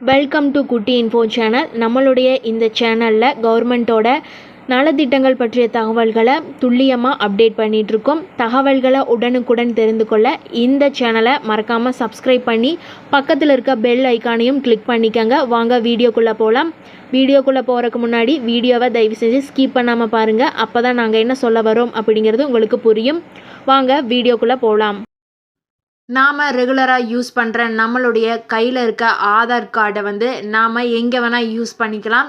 Welcome to குட்டி info channel. நம்மளுடைய இந்த சேனலில் கவர்மெண்ட்டோட நலத்திட்டங்கள் பற்றிய தகவல்களை துல்லியமாக அப்டேட் பண்ணிகிட்ருக்கோம். தகவல்களை உடனுக்குடன் தெரிந்து கொள்ள இந்த சேனலை மறக்காமல் சப்ஸ்கிரைப் பண்ணி பக்கத்தில் இருக்க பெல் ஐக்கானையும் கிளிக் பண்ணிக்கோங்க. வாங்க வீடியோக்குள்ளே போகலாம். வீடியோக்குள்ளே போகிறதுக்கு முன்னாடி வீடியோவை தயவு செஞ்சு ஸ்கிப் பண்ணாமல் பாருங்கள். அப்போ தான் நாங்கள் என்ன சொல்ல வரோம் அப்படிங்கிறது உங்களுக்கு புரியும். வாங்க வீடியோக்குள்ளே போகலாம். நாம் ரெகுலராக யூஸ் பண்ணுற நம்மளுடைய கையில் இருக்க ஆதார் கார்டை நாம் எங்கே வேணால் யூஸ் பண்ணிக்கலாம்.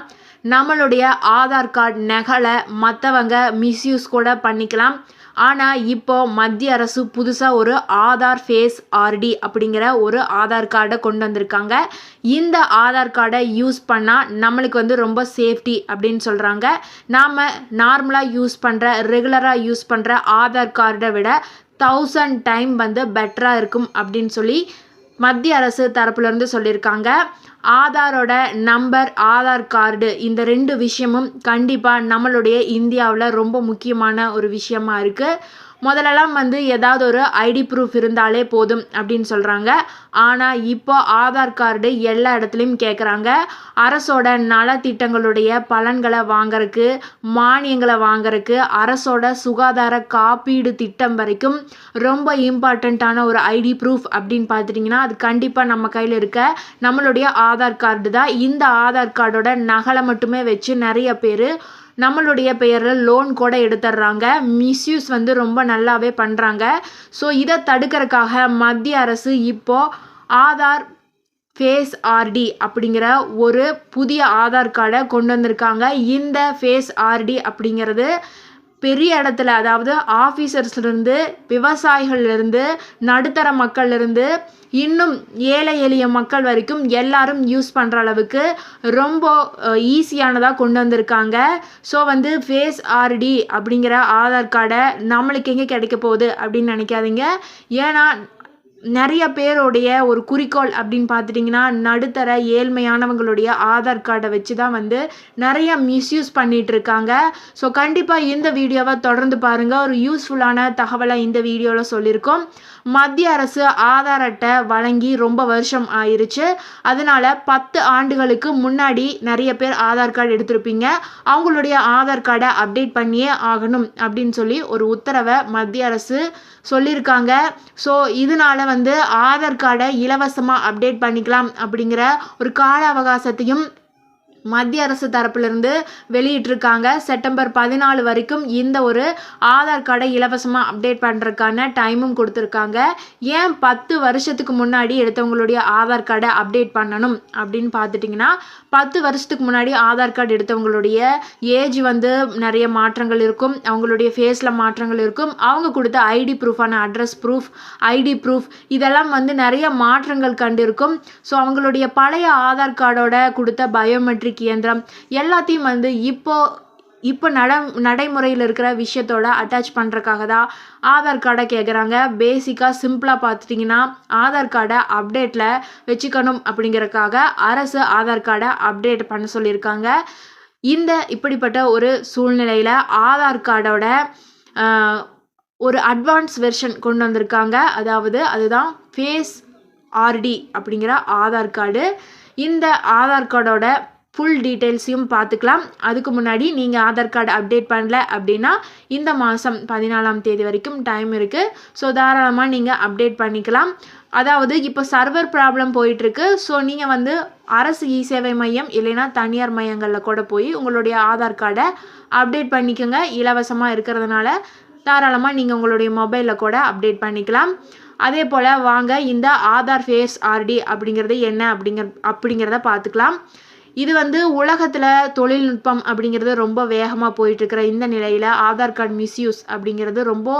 நம்மளுடைய ஆதார் கார்டு நகலை மற்றவங்க மிஸ்யூஸ் கூட பண்ணிக்கலாம். ஆனால் இப்போது மத்திய அரசு புதுசாக ஒரு ஆதார் ஃபேஸ் ஆர்டி அப்படிங்கிற ஒரு ஆதார் கார்டை கொண்டு வந்திருக்காங்க. இந்த ஆதார் கார்டை யூஸ் பண்ணால் நம்மளுக்கு ரொம்ப சேஃப்டி அப்படின்னு சொல்கிறாங்க. நாம் நார்மலாக யூஸ் பண்ணுற ரெகுலராக யூஸ் பண்ணுற ஆதார் கார்டை விட 1000 டைம் பெட்டராக இருக்கும் அப்படின்னு சொல்லி மத்திய அரசு தரப்புலேருந்து சொல்லியிருக்காங்க. ஆதாரோட நம்பர், ஆதார் கார்டு, இந்த 2 விஷயமும் கண்டிப்பாக நம்மளுடைய இந்தியாவில் ரொம்ப முக்கியமான ஒரு விஷயமா இருக்குது. முதல்லலாம் ஏதாவது ஒரு ஐடி ப்ரூஃப் இருந்தாலே போதும் அப்படின்னு சொல்கிறாங்க. ஆனால் இப்போ ஆதார் கார்டு எல்லா இடத்துலையும் கேட்குறாங்க. அரசோட நலத்திட்டங்களுடைய பலன்களை வாங்கறதுக்கு, மானியங்களை வாங்கறதுக்கு, அரசோட சுகாதார காப்பீடு திட்டம் வரைக்கும் ரொம்ப இம்பார்ட்டண்ட்டான ஒரு ஐடி ப்ரூஃப் அப்படின்னு பார்த்துட்டிங்கன்னா அது கண்டிப்பாக நம்ம கையில் இருக்க நம்மளுடைய ஆதார் கார்டு தான். இந்த ஆதார் கார்டோட நகலை மட்டுமே வச்சு நிறைய பேர் நம்மளுடைய பெயரில் லோன் கூட எடுத்துடுறாங்க. மிஸ்யூஸ் ரொம்ப நல்லாவே பண்ணுறாங்க. ஸோ இதை தடுக்கிறதுக்காக மத்திய அரசு இப்போது ஆதார் ஃபேஸ் ஆர்டி அப்படிங்கிற ஒரு புதிய ஆதார் கார்டை கொண்டு வந்திருக்காங்க. இந்த ஃபேஸ் ஆர்டி அப்படிங்கிறது பெரிய இடத்துல, அதாவது ஆஃபீஸர்ஸ்லேருந்து, விவசாயிகள்லேருந்து, நடுத்தர மக்கள்லேருந்து, இன்னும் ஏழை எளிய மக்கள் வரைக்கும் எல்லாரும் யூஸ் பண்ணுற அளவுக்கு ரொம்ப ஈஸியானதாக கொண்டு வந்திருக்காங்க. ஸோ ஃபேஸ் ஆர்டி அப்படிங்கிற ஆதார் கார்டை நம்மளுக்கு எங்கே கிடைக்க போகுது அப்படின்னு நினைக்காதீங்க. ஏன்னா நிறைய பேருடைய ஒரு குறிக்கோள் அப்படின்னு பார்த்துட்டிங்கன்னா நடுத்தர ஏழ்மையானவங்களுடைய ஆதார் கார்டை வச்சு தான் நிறைய மிஸ்யூஸ் பண்ணிகிட்டு இருக்காங்க. ஸோ கண்டிப்பாக இந்த வீடியோவை தொடர்ந்து பாருங்கள். ஒரு யூஸ்ஃபுல்லான தகவலை இந்த வீடியோவில் சொல்லியிருக்கோம். மத்திய அரசு ஆதார் அட்டை வழங்கி ரொம்ப வருஷம் ஆயிருச்சு. அதனால் 10 ஆண்டுகளுக்கு முன்னாடி நிறைய பேர் ஆதார் கார்டு எடுத்திருப்பீங்க. அவங்களுடைய ஆதார் கார்டை அப்டேட் பண்ணியே ஆகணும் அப்படின்னு சொல்லி ஒரு உத்தரவை மத்திய அரசு சொல்லியிருக்காங்க. ஸோ இதனால் ஆதார் கார்டை இலவசமாக அப்டேட் பண்ணிக்கலாம் அப்படிங்கிற ஒரு கால அவகாசத்தையும் மத்திய அரசு தரப்புலேருந்து வெளியிட்டிருக்காங்க. செப்டம்பர் 14 வரைக்கும் இந்த ஒரு ஆதார் கார்டை இலவசமாக அப்டேட் பண்ணுறதுக்கான டைமும் கொடுத்துருக்காங்க. ஏன் 10 வருஷத்துக்கு முன்னாடி எடுத்தவங்களுடைய ஆதார் கார்டை அப்டேட் பண்ணணும் அப்படின்னு பார்த்துட்டிங்கன்னா 10 வருஷத்துக்கு முன்னாடி ஆதார் கார்டு எடுத்தவங்களுடைய ஏஜ் நிறைய மாற்றங்கள் இருக்கும். அவங்களுடைய ஃபேஸில் மாற்றங்கள் இருக்கும். அவங்க கொடுத்த ஐடி ப்ரூஃபான அட்ரஸ் ப்ரூஃப், ஐடி ப்ரூஃப் இதெல்லாம் நிறைய மாற்றங்கள் கண்டிருக்கும். ஸோ அவங்களுடைய பழைய ஆதார் கார்டோட கொடுத்த பயோமெட்ரிக் இயந்திரம் எல்லாத்தையும் இப்போ நடைமுறையில் இருக்கிற விஷயத்தோட அட்டாச் பண்ணுறக்காக தான் ஆதார் கார்டை கேட்குறாங்க. பேசிக்காக சிம்பிளாக பார்த்துட்டிங்கன்னா ஆதார் கார்டை அப்டேட்டில் வச்சுக்கணும் அப்படிங்கிறதுக்காக அரசு ஆதார் கார்டை அப்டேட் பண்ண சொல்லியிருக்காங்க. இப்படிப்பட்ட ஒரு சூழ்நிலையில் ஆதார் கார்டோட ஒரு அட்வான்ஸ் வெர்ஷன் கொண்டு வந்திருக்காங்க. அதுதான் ஃபேஸ் ஆர்டி அப்படிங்கிற ஆதார் கார்டு. இந்த ஆதார் கார்டோட ஃபுல் டீட்டெயில்ஸையும் பார்த்துக்கலாம். அதுக்கு முன்னாடி நீங்கள் ஆதார் கார்டு அப்டேட் பண்ணல அப்படின்னா இந்த மாதம் 14ஆம் தேதி வரைக்கும் டைம் இருக்குது. ஸோ தாராளமாக நீங்கள் அப்டேட் பண்ணிக்கலாம். இப்போ சர்வர் ப்ராப்ளம் போயிட்டுருக்கு. ஸோ நீங்கள் அரசு இ சேவை மையம் இல்லைன்னா தனியார் மையங்களில் கூட போய் உங்களுடைய ஆதார் கார்டை அப்டேட் பண்ணிக்கோங்க. இலவசமாக இருக்கிறதுனால தாராளமாக நீங்கள் உங்களுடைய மொபைலில் கூட அப்டேட் பண்ணிக்கலாம். அதே போல் வாங்க இந்த ஆதார் ஃபேஸ் ஆர்டி அப்படிங்கிறது என்ன அப்படிங்கிறத பார்த்துக்கலாம். இது உலகத்தில் தொழில்நுட்பம் அப்படிங்கிறது ரொம்ப வேகமாக போயிட்டுருக்கிற இந்த நிலையில் ஆதார் கார்டு மிஸ்யூஸ் அப்படிங்கிறது ரொம்ப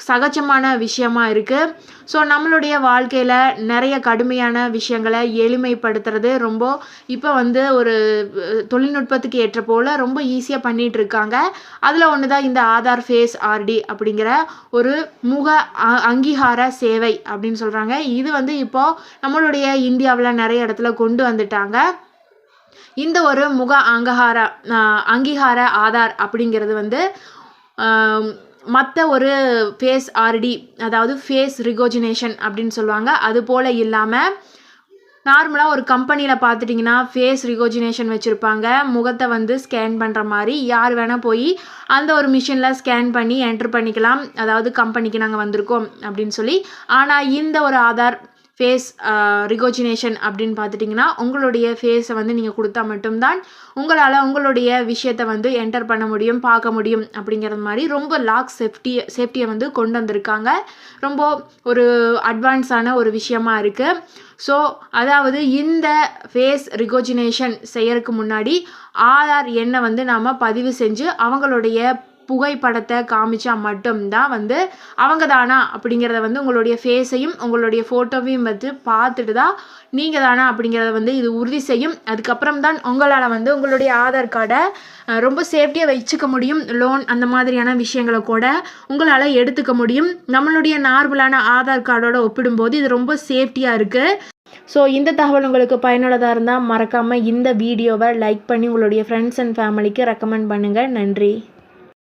சகஜமான விஷயமா இருக்குது. ஸோ நம்மளுடைய வாழ்க்கையில் நிறைய கடுமையான விஷயங்களை எளிமைப்படுத்துறது ரொம்ப இப்போ ஒரு தொழில்நுட்பத்துக்கு ஏற்ற போல் ரொம்ப ஈஸியாக பண்ணிகிட்டு இருக்காங்க. அதில் ஒன்று தான் இந்த ஆதார் ஃபேஸ் ஆர்டி அப்படிங்கிற ஒரு முக அங்கீகார சேவை அப்படின்னு சொல்கிறாங்க. இது இப்போது நம்மளுடைய இந்தியாவில் நிறைய இடத்துல கொண்டு வந்துட்டாங்க. இந்த ஒரு முக அங்கீகார ஆதார் அப்படிங்கிறது மற்ற ஒரு ஃபேஸ் ஆர்டி, அதாவது ஃபேஸ் ரிகோஜினேஷன் அப்படின்னு சொல்லுவாங்க. அது போல் இல்லாமல் நார்மலாக ஒரு கம்பெனியில் பார்த்துட்டிங்கன்னா ஃபேஸ் ரிகோஜினேஷன் வச்சுருப்பாங்க. முகத்தை வந்து ஸ்கேன் பண்ணுற மாதிரி யார் வேணால் போய் அந்த ஒரு மிஷினில் ஸ்கேன் பண்ணி என்ட்ரு பண்ணிக்கலாம். அதாவது கம்பெனிக்கு நாங்கள் வந்திருக்கோம் அப்படின்னு சொல்லி. ஆனால் இந்த ஒரு ஆதார் ஃபேஸ் ரிகோஜினேஷன் அப்படின்னு பார்த்துட்டிங்கன்னா உங்களுடைய ஃபேஸை வந்து நீங்கள் கொடுத்தா மட்டும்தான் உங்களால் உங்களுடைய விஷயத்தை வந்து என்டர் பண்ண முடியும், பார்க்க முடியும் அப்படிங்கிறது மாதிரி ரொம்ப சேஃப்டியை வந்து கொண்டு வந்திருக்காங்க. ரொம்ப ஒரு அட்வான்ஸான ஒரு விஷயமா இருக்குது. ஸோ அதாவது இந்த ஃபேஸ் ரிகோஜினேஷன் செய்யறதுக்கு முன்னாடி ஆதார் எண்ணை வந்து நாம் பதிவு செஞ்சு அவங்களுடைய புகைப்படத்தை காமிச்சா மட்டும்தான் வந்து அவங்க தானா அப்படிங்கிறத வந்து உங்களுடைய ஃபேஸையும் உங்களுடைய ஃபோட்டோவையும் வந்து பார்த்துட்டு தான் நீங்கள் தானா அப்படிங்கிறத வந்து இது உறுதி செய்யும். அதுக்கப்புறம் தான் உங்களால் வந்து உங்களுடைய ஆதார் கார்டை ரொம்ப சேஃப்டியாக வச்சுக்க முடியும். லோன் அந்த மாதிரியான விஷயங்களை கூட உங்களால் எடுத்துக்க முடியும். நம்மளுடைய நார்மலான ஆதார் கார்டோட ஒப்பிடும்போது இது ரொம்ப சேஃப்டியாக இருக்குது. ஸோ இந்த தகவல் உங்களுக்கு பயனுள்ளதாக இருந்தால் மறக்காமல் இந்த வீடியோவை லைக் பண்ணி உங்களுடைய ஃப்ரெண்ட்ஸ் அண்ட் ஃபேமிலிக்கு ரெக்கமெண்ட் பண்ணுங்கள். நன்றி.